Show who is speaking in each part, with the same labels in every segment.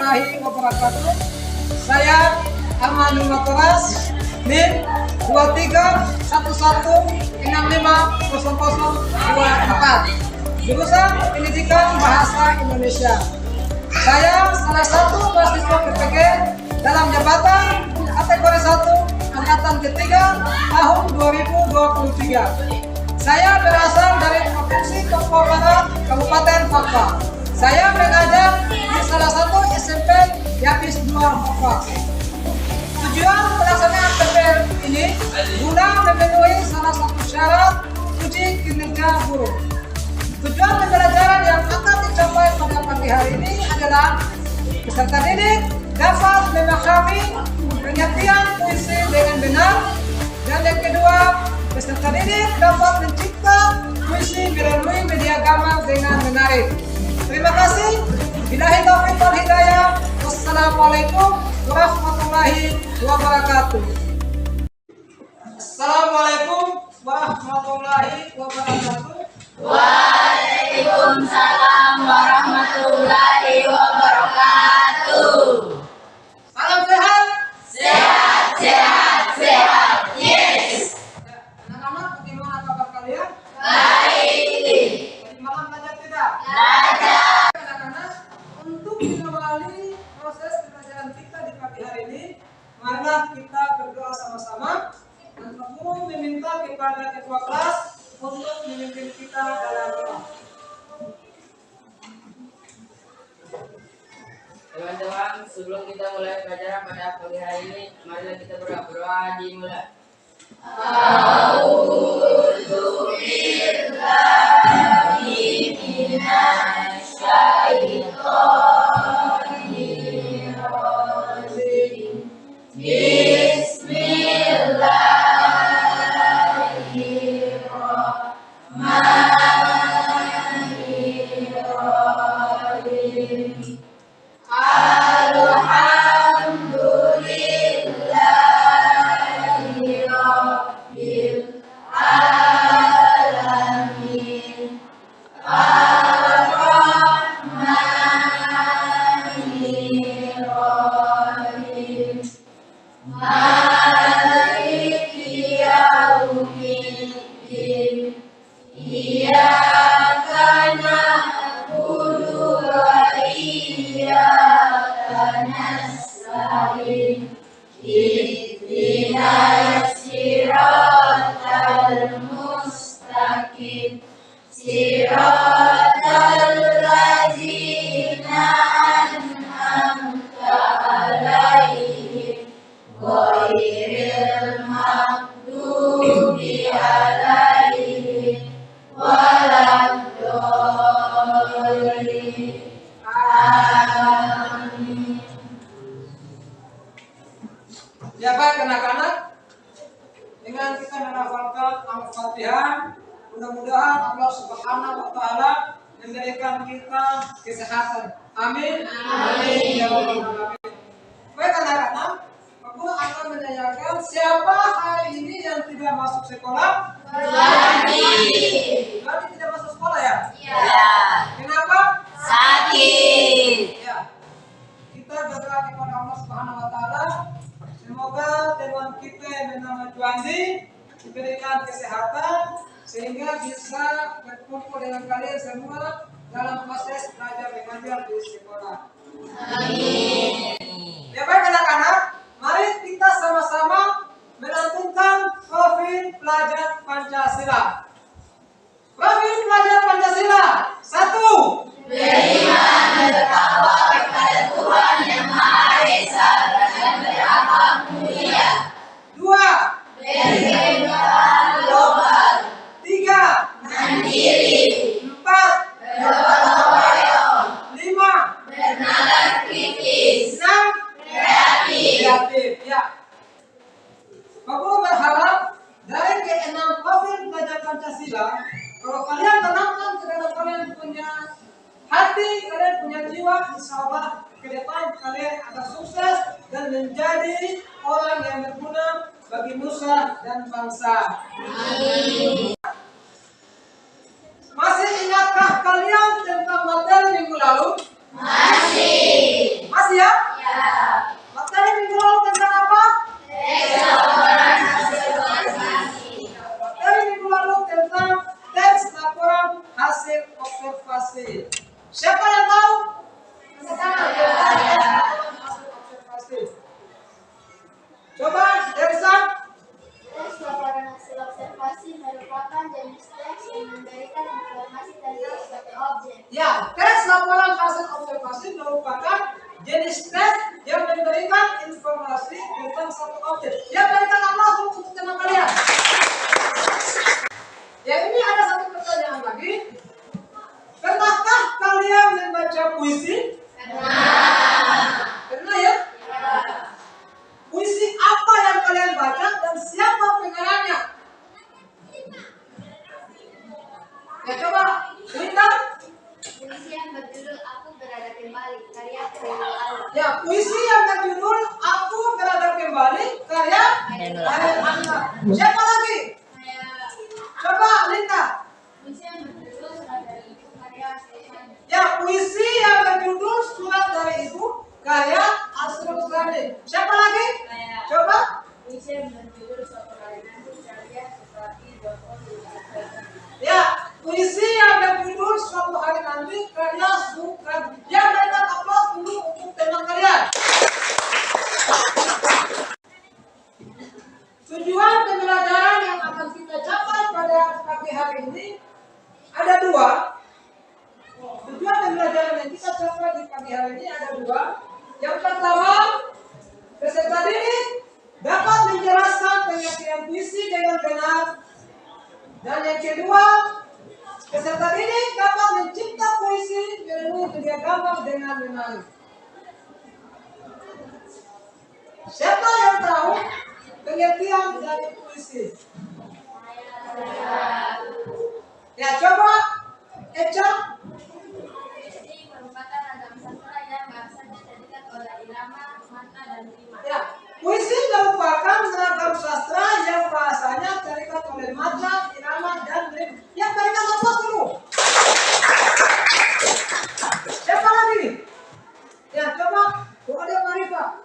Speaker 1: warahmatullahi wabarakatuh. Saya Armando Matoras, NIM 2311650024, jurusan Pendidikan Bahasa Indonesia. Saya salah satu mahasiswa PPG dalam jabatan kategori 1 angkatan ketiga tahun 2023. Saya berasal dari Provinsi Papua Barat, Kabupaten Papua. Saya mengajar di salah satu SMP Yapis 2 Papua. Tujuan pelaksanaan PPL ini guna memenuhi salah satu syarat uji kinerja guru. Tujuan pembelajaran yang akan dicapai pada pagi hari ini adalah peserta didik dapat memahami pengertian puisi dengan benar, dan yang kedua, peserta didik dapat mencipta puisi melalui media gambar dengan menarik. Terima kasih. Billahi taufiq wal hidayah. Wassalamualaikum warahmatullahi wabarakatuh. Assalamualaikum warahmatullahi wabarakatuh.
Speaker 2: Waalaikumsalam warahmatullahi wabarakatuh.
Speaker 1: Salam sehat.
Speaker 2: Sehat, sehat, sehat. Yes.
Speaker 1: Anak-anak, bagaimana kabar kalian?
Speaker 2: Baik.
Speaker 1: Tadi malam belajar tidak?
Speaker 2: Belajar.
Speaker 1: Anak-anak, untuk mengawali proses pembelajaran kita di pagi hari ini, marilah kita berdoa sama-sama. Dan Pak Guru meminta kepada ketua kelas untuk memimpin kita dalam doa.
Speaker 3: Teman-teman, sebelum kita mulai pelajaran pada pagi hari ini, marilah kita berdoa dimulai.
Speaker 2: A'udzu billahi minasy syaithanir rajim. Bismillahirrahmanirrahim. Alhamdulillahi rabbil alamin. Ar-Rahmanir-Rahim. Maliki yaumiddin. Iyyaka na'budu wa iyyaka nasta'in. Ihdinas siratal mustaqim. Siratal ladzina an'amta 'alaihim ghairil maghdubi 'alaihim waladdallin. Amin.
Speaker 1: Ya baik anak-anak, dengan kita menghafalkan Al-Fatihah, mudah-mudahan Allah Subhanahu wa Ta'ala memberikan kita kesehatan. Amin.
Speaker 2: Amin.
Speaker 1: Ya Rabbal Alamin. Baik anak-anak, Pak Guru akan menanyakan siapa hari ini yang tidak masuk sekolah?
Speaker 2: Berarti
Speaker 1: Berarti tidak masuk sekolah ya?
Speaker 2: ya
Speaker 1: Kenapa?
Speaker 2: sakit.
Speaker 1: Ya. Kita berdoa kepada Allah Subhanahu wa Ta'ala, semoga teman kita yang bernama Juandi diberikan kesehatan sehingga bisa berkumpul dengan kalian semua dalam proses belajar mengajar di sekolah.
Speaker 2: Amin.
Speaker 1: Ya baik anak-anak, mari kita sama-sama melantunkan profil pelajar Pancasila. Profil pelajar Pancasila 1.
Speaker 2: Beriman dan bertakwa kepada Tuhan Yang Maha Esa dan beragama mulia.
Speaker 1: 2.
Speaker 2: Berkegiatan global.
Speaker 1: 3.
Speaker 2: Mandiri.
Speaker 1: 4.
Speaker 2: Bergotong royong.
Speaker 1: 5.
Speaker 2: Bernalar kritis.
Speaker 1: 6.
Speaker 2: Kreatif.
Speaker 1: Kreatif. Ya. Pak Guru berharap dari ke-6 profil pelajar Pancasila, kalau kalian tanamkan karena kalian punya hati, kalian punya jiwa, insya Allah ke depan kalian akan sukses dan menjadi orang yang berguna bagi nusa dan bangsa.
Speaker 2: Amin.
Speaker 1: Masih ingatkah kalian tentang materi minggu lalu?
Speaker 2: Masih.
Speaker 1: Masih ya? Siapa yang tahu? Observasi. Coba Dersan.
Speaker 2: Teks laporan hasil observasi merupakan jenis teks yang memberikan informasi tentang suatu objek.
Speaker 1: Ya, teks laporan hasil observasi merupakan jenis teks yang memberikan informasi tentang satu objek. Ya, berikan aplaus untuk teman kalian. Ya, ini ada satu pertanyaan lagi. Pernahkah kalian membaca puisi? Pernah ya? Puisi apa yang kalian baca dan siapa pengarangnya? Ya, coba Linda.
Speaker 2: Puisi yang berjudul Aku Berada Kembali, karya Khairul Alam.
Speaker 1: Ya, puisi yang berjudul Aku Berada Kembali, karya Khairul Alam. Siapa lagi? Coba Linda.
Speaker 2: Puisi yang berjudul Surat dari Ibu, karya Stefani.
Speaker 1: Ya, puisi yang berjudul Surat dari Ibu, karya Asrul Sani. Siapa lagi? Coba.
Speaker 2: Puisi yang berjudul Suatu Hari Nanti, karya Suprati Joko Widodo.
Speaker 1: Ya, puisi yang berjudul Suatu Hari Nanti, karya Suprati. Ya, berikan aplaus dulu untuk teman kalian. Tujuan pembelajaran yang akan kita capai pada pagi hari ini ada dua. Tujuan pembelajaran yang kita capai di pagi hari ini ada dua. Yang pertama, peserta didik dapat menjelaskan pengertian puisi dengan benar. Dan yang kedua, peserta didik dapat mencipta puisi melalui media gambar dengan menarik. Siapa yang tahu pengertian dari puisi? Ya, coba Eca.
Speaker 2: Puisi merupakan ragam sastra yang bahasanya terdiri oleh irama, makna, dan rima.
Speaker 1: Ya, puisi merupakan ragam sastra yang bahasanya terikat oleh makna, irama, dan rima. Yang berikan aplaus dulu. Siapa lagi? Ya, coba Bu Ade Marifah.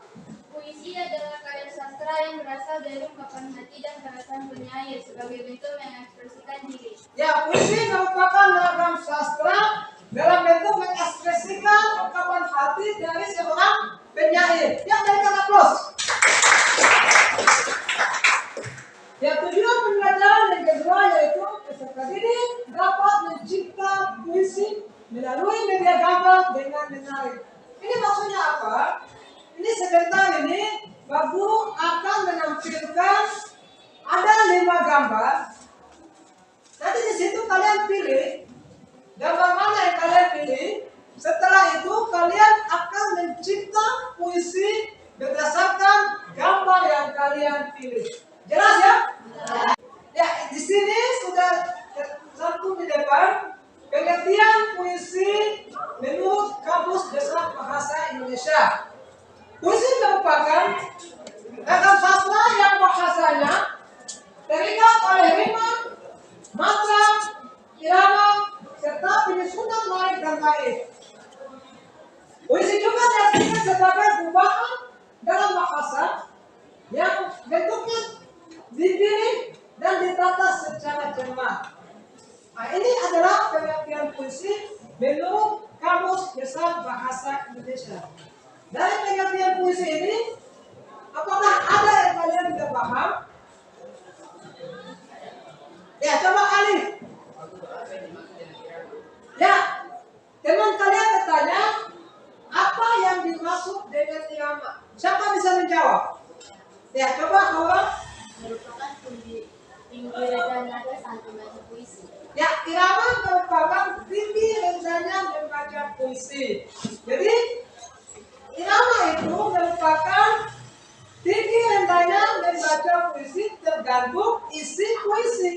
Speaker 2: Puisi adalah karya sastra yang berasal dari ungkapan hati dan perasaan penyair sebagai bentuk mengekspresikan diri.
Speaker 1: Ya, puisi merupakan ragam sastra dalam bentuk mengekspresikan ungkapan hati dari seorang penyair. Yang berikan aplaus. Ya, tujuan pembelajaran yang kedua yaitu peserta didik dapat mencipta puisi melalui media gambar dengan menarik. Ini maksudnya apa? Ini sebentar ini Pak Guru akan menampilkan ada 5 gambar. Nanti di situ kalian pilih gambar mana yang kalian pilih. Setelah itu kalian akan mencipta puisi berdasarkan gambar yang kalian pilih. Jelas ya? Ya, di sini sudah tercantum di depan pengertian puisi menurut Kamus Besar Bahasa Indonesia. Puisi merupakan ragam sastra yang bahasanya terikat oleh rima, matra, irama, serta penyusunan lain dan lain. Puisi juga diartikan sebagai gubahan dalam bahasa yang bentuknya dipilih dan ditata secara cermat. Nah, ini adalah pengertian puisi menurut Kamus Besar Bahasa Indonesia. Dari pengertian puisi ini, apakah ada yang kalian tidak paham? Ya, coba Alif. Ya, teman kalian bertanya, apa yang dimaksud dengan irama? Siapa bisa menjawab? Ya, coba Hawa.
Speaker 2: Merupakan tinggi dan nada saat membaca puisi.
Speaker 1: Ya, irama merupakan tinggi rendahnya membaca puisi. Jadi, irama itu merupakan tinggi rendahnya membaca puisi tergantung isi puisi.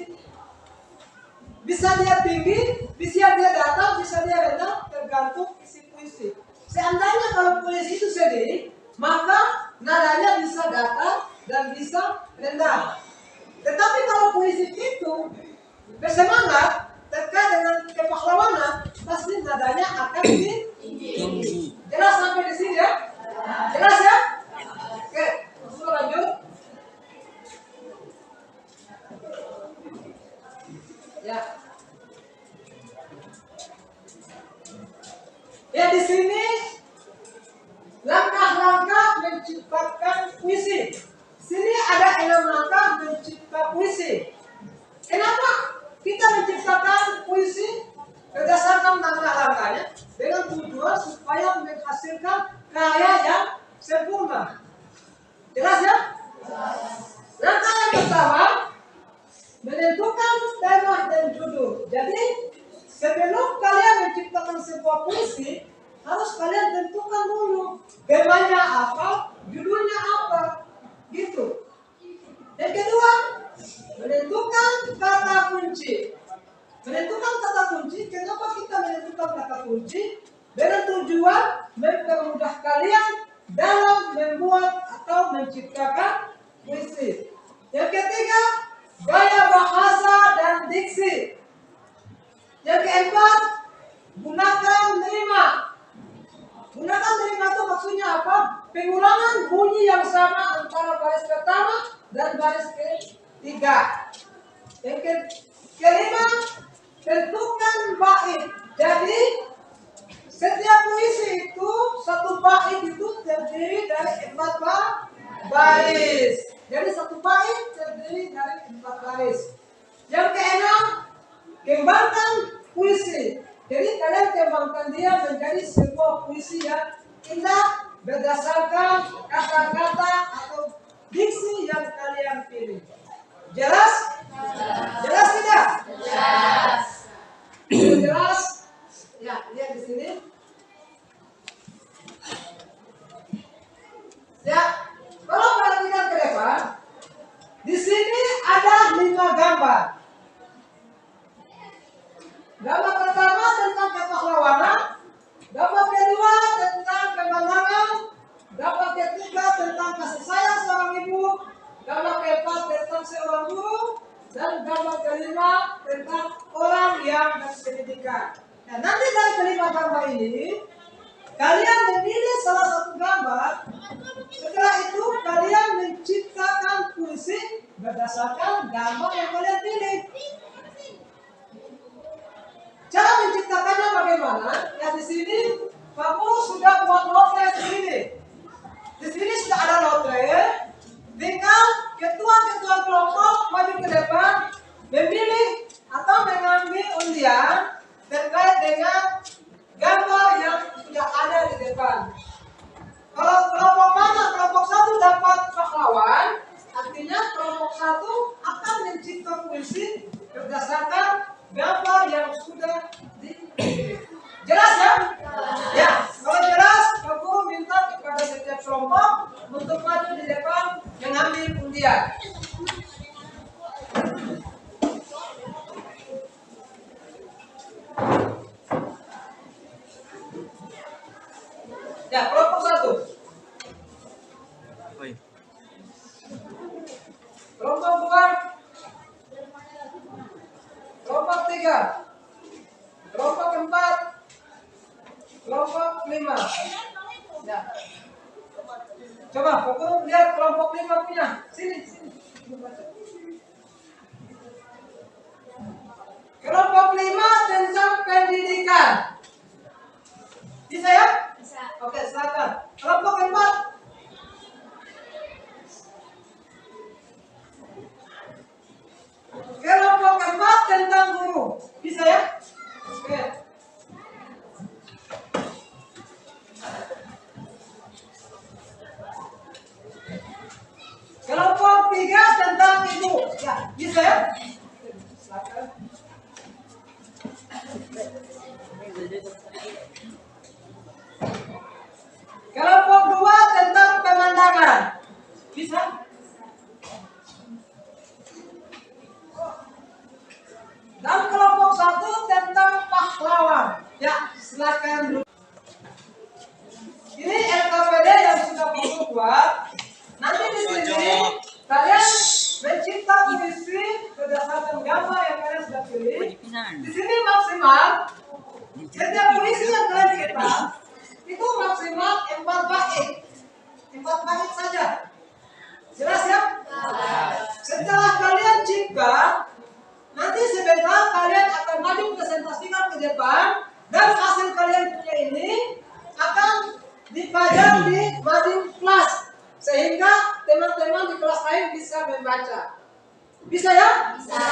Speaker 1: Bisa dia tinggi, bisa dia datar, bisa dia rendah, tergantung isi puisi. Seandainya kalau puisi itu sedih, maka nadanya bisa datar dan bisa rendah. Tetapi kalau puisi itu bersemangat, terkait dengan kepahlawanan, pasti nadanya akan tinggi. Jelas sampai di sini ya? Jelas ya? Oke, langsung lanjut. Ya. Ya, di sini langkah-langkah menciptakan puisi. Sini ada 6 langkah mencipta puisi. Kenapa kita menciptakan puisi? Berdasarkan langkah-langkahnya dengan tujuan supaya menghasilkan karya yang sempurna. Jelas ya? Langkah yang pertama, menentukan tema dan judul. Jadi sebelum kalian menciptakan sebuah puisi, harus kalian tentukan dulu temanya apa, judulnya apa, gitu. Yang kedua, menentukan kata kunci. Menentukan kata kunci, kenapa kita menentukan kata kunci? Dengan tujuan mempermudah kalian dalam membuat atau menciptakan puisi. Yang ketiga, gaya bahasa dan diksi. Yang keempat, gunakan rima. Gunakan rima itu maksudnya apa? Pengulangan bunyi yang sama antara baris pertama dan baris ketiga. Yang kelima, tentukan bait. Jadi setiap puisi itu, satu bait itu terdiri dari 4 baris. Jadi satu bait terdiri dari 4 baris. Yang keenam, kembangkan puisi. Jadi kalian kembangkan dia menjadi sebuah puisi yang indah berdasarkan kata-kata atau diksi yang kalian pilih. Jelas? Jelas tidak?
Speaker 2: Jelas.
Speaker 1: Jelas? Ya, lihat di sini. Ya, kalau perhatikan ke depan, di sini ada 5 gambar. Gambar pertama tentang kepahlawanan, gambar kedua tentang pemandangan, gambar ketiga tentang kasih sayang seorang ibu, gambar keempat tentang seorang guru, dan gambar kelima tentang orang yang berpendidikan. Nah, nanti dari kelima gambar ini, kalian memilih salah satu gambar. Setelah itu kalian menciptakan puisi berdasarkan gambar yang kalian pilih. Cara menciptakannya bagaimana? Ya, di sini kamu sudah buat lotre di sini. Di sini sudah ada lotre. Tinggal ketua-ketua kelompok maju ke depan memilih atau mengambil undian terkait dengan gambar yang sudah ada di depan. Kalau kelompok mana? Kelompok 1 dapat pahlawan, artinya kelompok 1 akan mencipta puisi berdasarkan gambar yang sudah dipilih. Jelas ya? Ya, kalau jelas, aku minta kepada setiap kelompok untuk maju di depan mengambil undian. Ya, kelompok 1. Kelompok 2. Kelompok 3. Kelompok 4. Kelompok 5. Ya. Coba, fokus lihat kelompok 5 punya. Sini. Kelompok 5 tentang pendidikan. Bisa ya?
Speaker 2: Bisa.
Speaker 1: Oke, silakan. Kelompok 4. Kelompok 4 tentang guru. Bisa ya? Oke. Kelompok 3 tentang ibu. Ya, bisa ya? Silakan. Kelompok 2 tentang pemandangan. Bisa? Dan kelompok 1 tentang pahlawan. Ya, silakan. Ini LKPD yang sudah kamu buat. Nanti di sini kalian mencipta puisi berdasarkan gambar yang kalian sudah pilih. Di sini maksimal setiap puisi yang kalian cipta itu maksimal 4 bait. 4 bait saja. Jelas ya? Setelah kalian cipta, nanti sebentar kalian akan maju presentasikan ke depan dan hasil kalian punya ini saja di mading kelas sehingga teman-teman di kelas lain bisa membaca. Bisa ya? Bisa.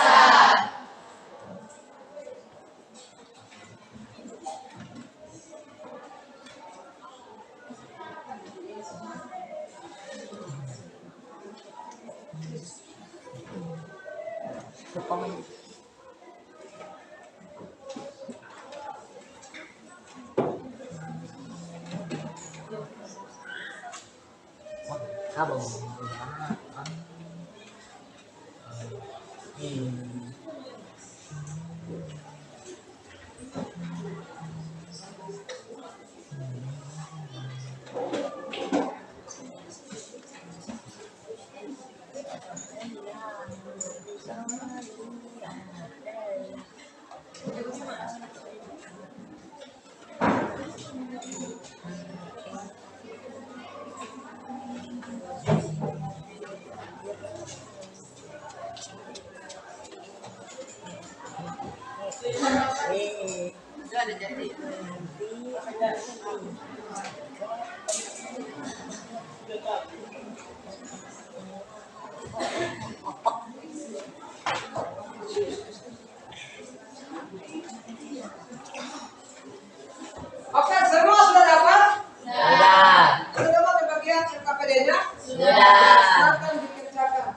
Speaker 1: Oke, semua sudah dapat?
Speaker 3: Sudah.
Speaker 1: Sudah dapat bagian LKPD-nya?
Speaker 3: Sudah.
Speaker 1: Silakan dikerjakan.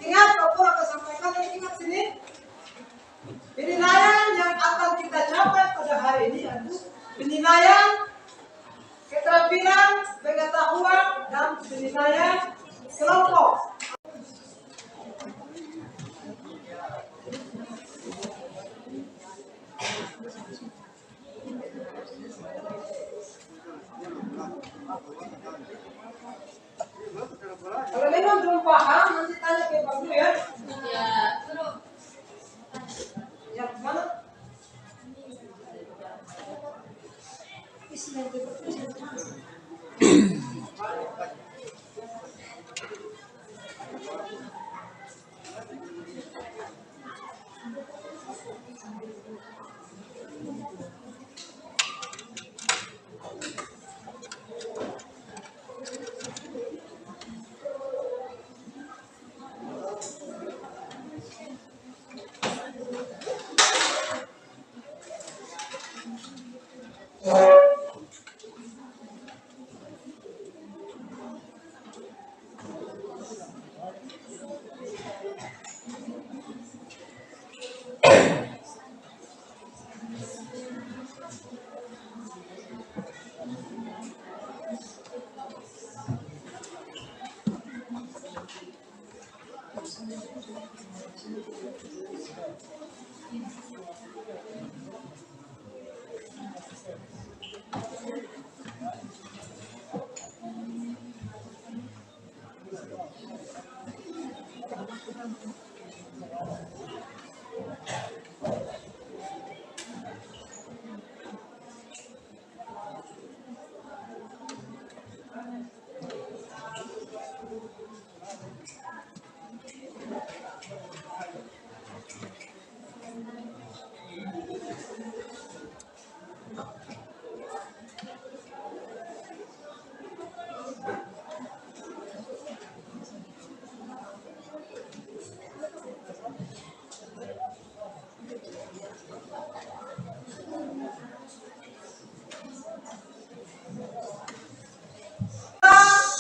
Speaker 1: Ingat, Bapak akan sampaikan, ingat sini. Penilaian yang akan kita capai pada hari ini adalah penilaian keterampilan, pengetahuan, dan penilaian kelompok. Kalau memang belum paham, nanti tanya ke Pak Guru ya.
Speaker 2: Ya, Guru.
Speaker 1: Yang mana?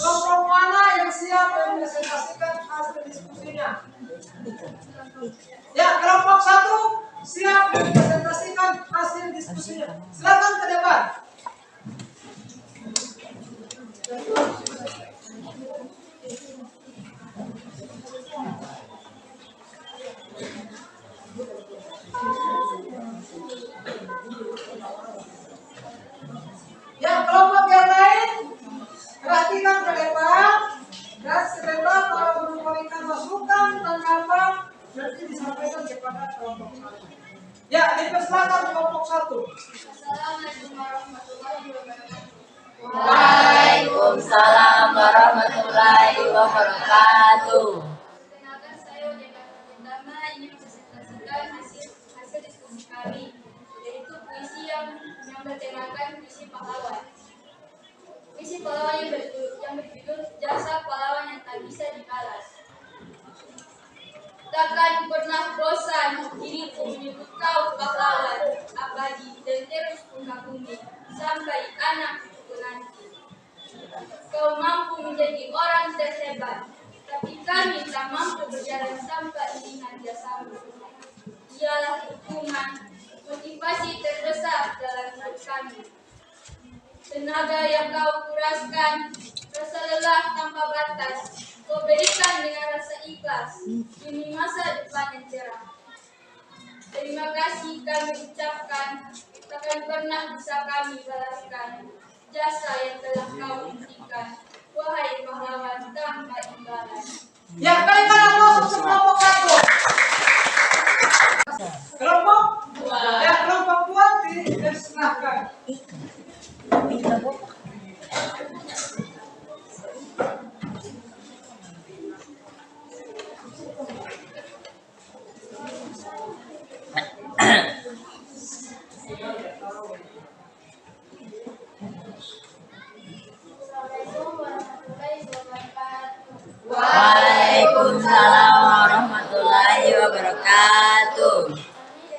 Speaker 1: Kelompok mana yang siap mepresentasikan hasil diskusinya? Ya, kelompok 1 siap mepresentasikan hasil diskusinya. Silakan ke depan. Ya, kelompok yang lain perhatikan ke depan dan sebentar para guru memberikan masukan dan apa nanti disampaikan kepada kelompok 1. Ya, dipersilakan kelompok 1.
Speaker 2: Assalamualaikum warahmatullahi wabarakatuh.
Speaker 3: Waalaikumsalam warahmatullahi wabarakatuh.
Speaker 2: Perkenalkan, saya Ujian pertama ini mempresentasikan hasil diskusi kami, yaitu puisi yang bertemakan puisi pahlawan. Puisi pahlawan yang berjudul Jasa Pahlawan yang Tak Bisa Dibalas. Takkan pernah bosan diriku menyebut kau pahlawan abadi dan terus mengagumi sampai anak cucuku nanti. Kau mampu menjadi orang terhebat, tapi kami tak mampu berjalan tanpa iringan jasamu. Ialah dukungan, motivasi terbesar dalam hidup kami. Tenaga yang kau kuraskan, rasa lelah tanpa batas, kau berikan dengan rasa ikhlas demi masa depan yang cerah. Terima kasih kami ucapkan, takkan pernah bisa kami balaskan jasa yang telah kau berikan, wahai pahlawan tanpa imbalan.
Speaker 1: Ya, kalian aplaus untuk kelompok satu. Kelompok? Ya, kelompok dua dipersilahkan.
Speaker 2: Assalamualaikum warahmatullahi wabarakatuh.
Speaker 4: Waalaikumsalam warahmatullahi wabarakatuh.
Speaker 2: Kami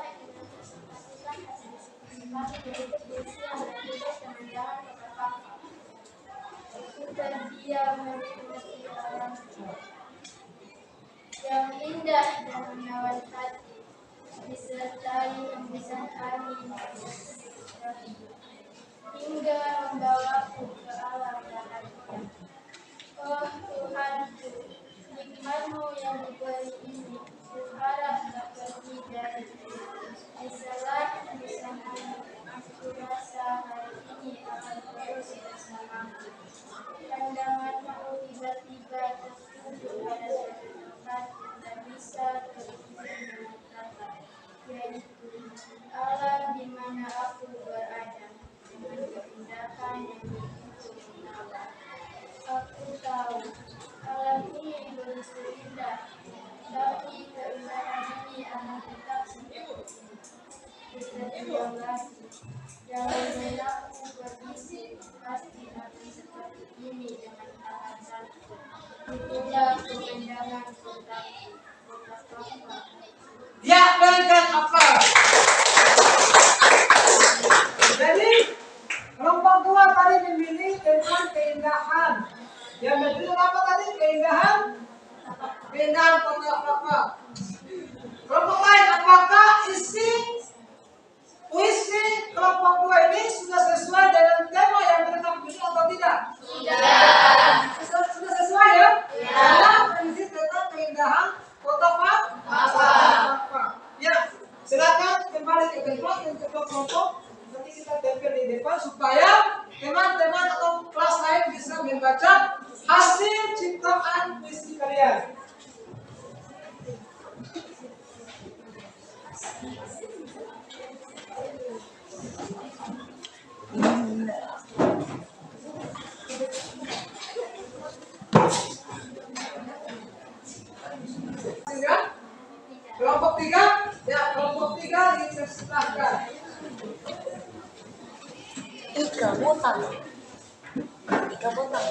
Speaker 2: dari kelompok 2 ingin mempresentasikan hasil diskusi kami berikut puisi yang berjudul Pemandangan Kota Pangkal. Aku terdiam menikmati alam yang indah dan menawan hati, disertai hembusan angin hingga membawaku ke alam bahagia. Oh Tuhanku, nikmat-Mu yang diberi ini, kuharap tak pergi dariku. Bisalah hembusan angin, aku rasa hari ini akan terus bersamaku. Pandangan-Mu tiba-tiba tertuju pada suatu tempat yang tak bisa terhubung dengan kata, yaitu alam di mana aku berada, dengan keindahan yang begitu menawan. Aku tahu alam ini begitu indah, tapi keindahan ini akan tetap sempurna. Kita lagi, jangan mengaku berbisik, pasti akan seperti ini dengan alasanku. Itulah pemandangan kotaku, kota Pangkal.
Speaker 1: Ya, berikan aplaus. Jadi, kelompok dua tadi memilih tentang keindahan. Yang berjudul apa tadi? Keindahan? Keindahan kota Pangkal. Kelompok lain, apakah isi puisi kelompok dua ini sudah sesuai dengan tema yang mereka pilih atau tidak?
Speaker 2: Tidak.
Speaker 1: Sudah sesuai ya? Karena berisi tentang keindahan kota Pangkal. Ya, silakan kembali ke tempat untuk kelompok. Nanti kita tempel di depan supaya teman-teman atau kelas lain bisa membaca hasil ciptaan puisi kalian. Kelompok tiga, ya kelompok tiga dipersilahkan.
Speaker 4: Tiga botol. Tiga botol.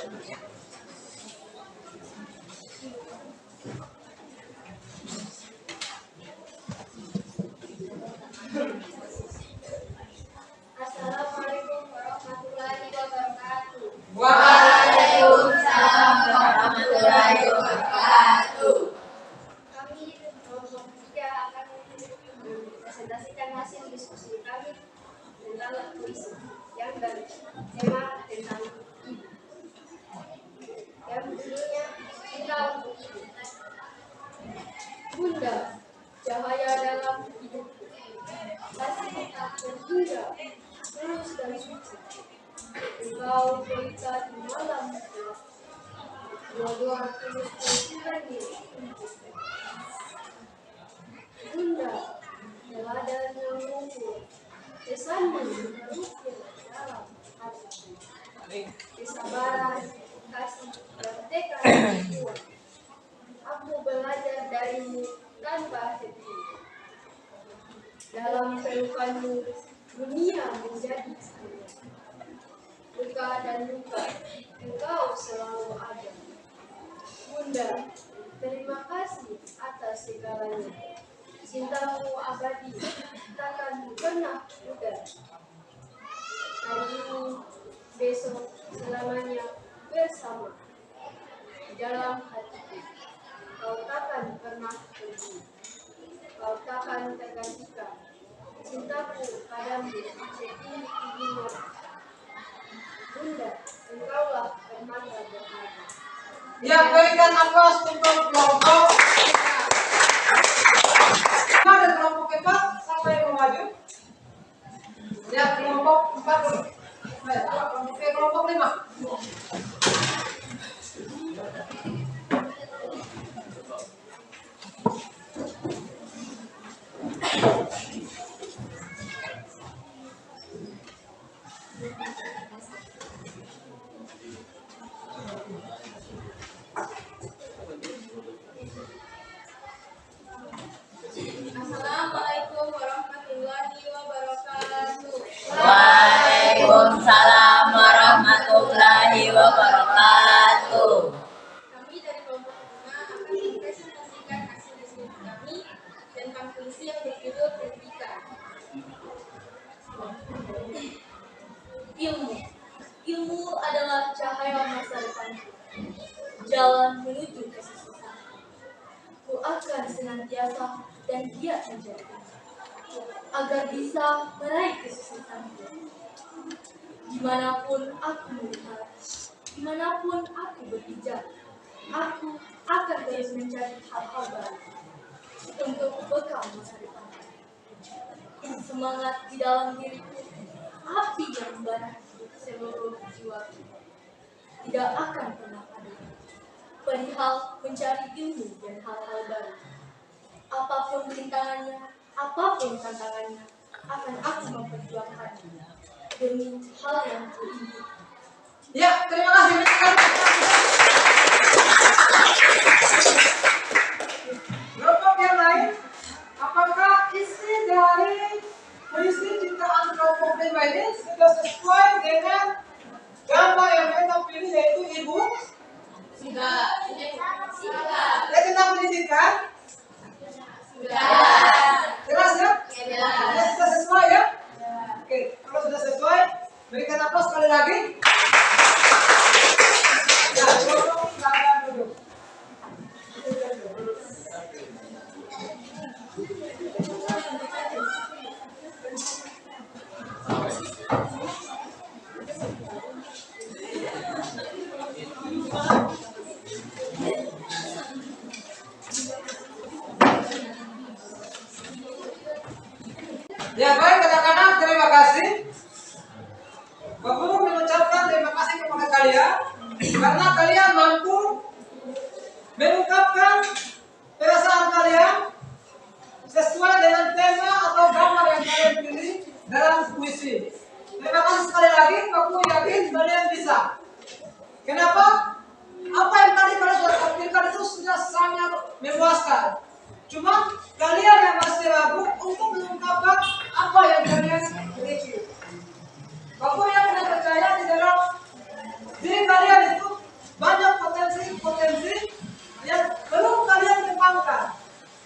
Speaker 2: Assalamualaikum warahmatullahi wabarakatuh.
Speaker 4: Waalaikumsalam warahmatullahi wabarakatuh.
Speaker 2: Kami kelompok 3 akan mempresentasikan hasil diskusi kami tentang puisi yang bertema tentang ibu, yang judulnya Engkau Ibu. Bunda, cahaya dalam hidupku, kasih tak terhingga, tulus dan suci. Engkau pelita di malam gelap, dua-dua tulus bersinar diri untukku. Bunda, teladan yang luhur, pesanmu berukir dalam hatiku. Kesabaran, kasih, dan tekad yang kuat. Aku belajar darimu tanpa henti. Dalam pelukanmu, dunia menjadi sempurna. suka dan duka, Engkau selalu ada. Bunda, terima kasih atas segalanya. Cintamu abadi, takkan pernah pudar. Hari ini, besok, selamanya bersama. Di dalam hatiku, kau takkan pernah pergi. Kau takkan tergantikan. Cintaku padamu setinggi-tingginya. Bunda, engkaulah permata berharga.
Speaker 1: Ya, berikan aplaus untuk kelompok. Ada kelompok 4 sampai maju. Ya, kelompok 4 dulu. Kelompok 5.
Speaker 2: Assalamualaikum warahmatullahi wabarakatuh.
Speaker 4: Waalaikumsalam warahmatullahi wabarakatuh.
Speaker 2: Kami dari kelompok 5 akan mempresentasikan hasil diskusi kami tentang puisi yang berjudul Pendidikan. Ilmu adalah cahaya masa depan, jalan menuju kesuksesan. Ku akan senantiasa dan giat mencari agar bisa meraih kesuksesan. Dimanapun aku melihat, dimanapun aku berpijak, aku akan terus mencari hal-hal baru untuk bekal masa depan. Semangat di dalam diriku, api yang membara seluruh jiwaku, tidak akan pernah padam perihal mencari ilmu dan hal-hal baru. Apapun rintangannya, apapun tantangannya, akan aku memperjuangkannya demi hal yang kuingin.
Speaker 1: Ya, terima kasih. Kelompok yang lain, apakah isi dari puisi ciptaan kelompok 5 ini sudah sesuai dengan gambar yang mereka pilih, yaitu ibu?
Speaker 2: Sudah.
Speaker 1: Ya, tentang pendidikan? Jelas ya? Ya, sudah sesuai ya? Oke, kalau sudah sesuai, berikan aplaus sekali lagi. Ya, tolong silakan duduk. Ya baik, anak-anak, terima kasih. Bapak Guru mengucapkan terima kasih kepada kalian karena kalian mampu mengungkapkan perasaan kalian sesuai dengan tema atau gambar yang kalian pilih dalam puisi. Terima kasih sekali lagi, aku yakin kalian bisa. Kenapa? Apa yang tadi kalian sudah tampilkan itu sudah sangat memuaskan. Cuma kalian yang masih ragu untuk mengungkapkan apa yang kalian miliki. Bapak yang tidak percaya di dalam diri kalian itu banyak potensi-potensi yang belum kalian kembangkan.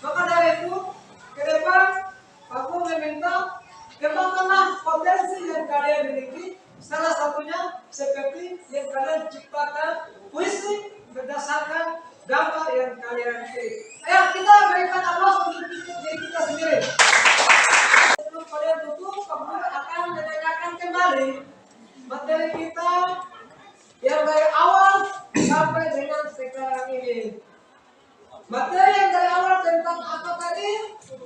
Speaker 1: Maka dari itu, ke depan aku meminta kembangkanlah potensi yang kalian miliki. Salah satunya seperti yang kalian ciptakan puisi berdasarkan gambar yang kalian pilih. Ayo kita berikan aplaus untuk diri kita sendiri. Sebelum kalian tutup, kamu akan mendengarkan kembali materi kita yang dari awal sampai dengan sekarang ini. Materi yang dari awal tentang apa tadi?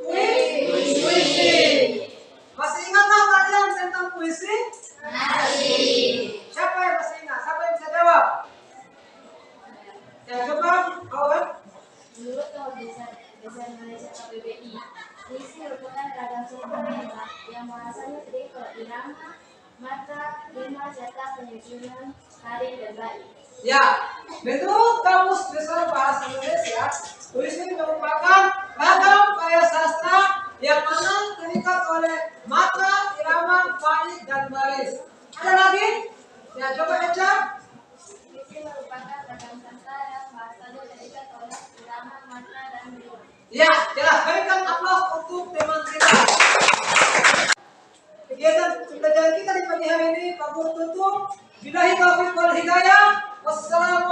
Speaker 1: Puisi. Masih ingatkah kalian tentang puisi?
Speaker 4: Masih.
Speaker 1: Siapa yang masih ingat? Siapa yang bisa jawab? Ya, coba, kawan.
Speaker 2: Menurut Kawan Besar Malaysia KBBI, puisi merupakan ragam sumber yang bahasanya terdiri dari irama, mata, rima, serta penyusunan hari dan bait.
Speaker 1: Ya, menurut Kamus Besar Bahasa Indonesia, puisi merupakan ragam karya sastra yang mana terikat oleh mata, irama, bait, dan baris. Ada lagi? Ya, coba Eca.
Speaker 2: Puisi merupakan ragam kata yang bahasanya terikat oleh irama, makna, dan lirik.
Speaker 1: Ya, jelas. Berikan aplaus untuk teman kita. Kegiatan pembelajaran kita di pagi hari ini Pak Guru tutup. Billahi taufiq wal hidayah. Wassalamualaikum.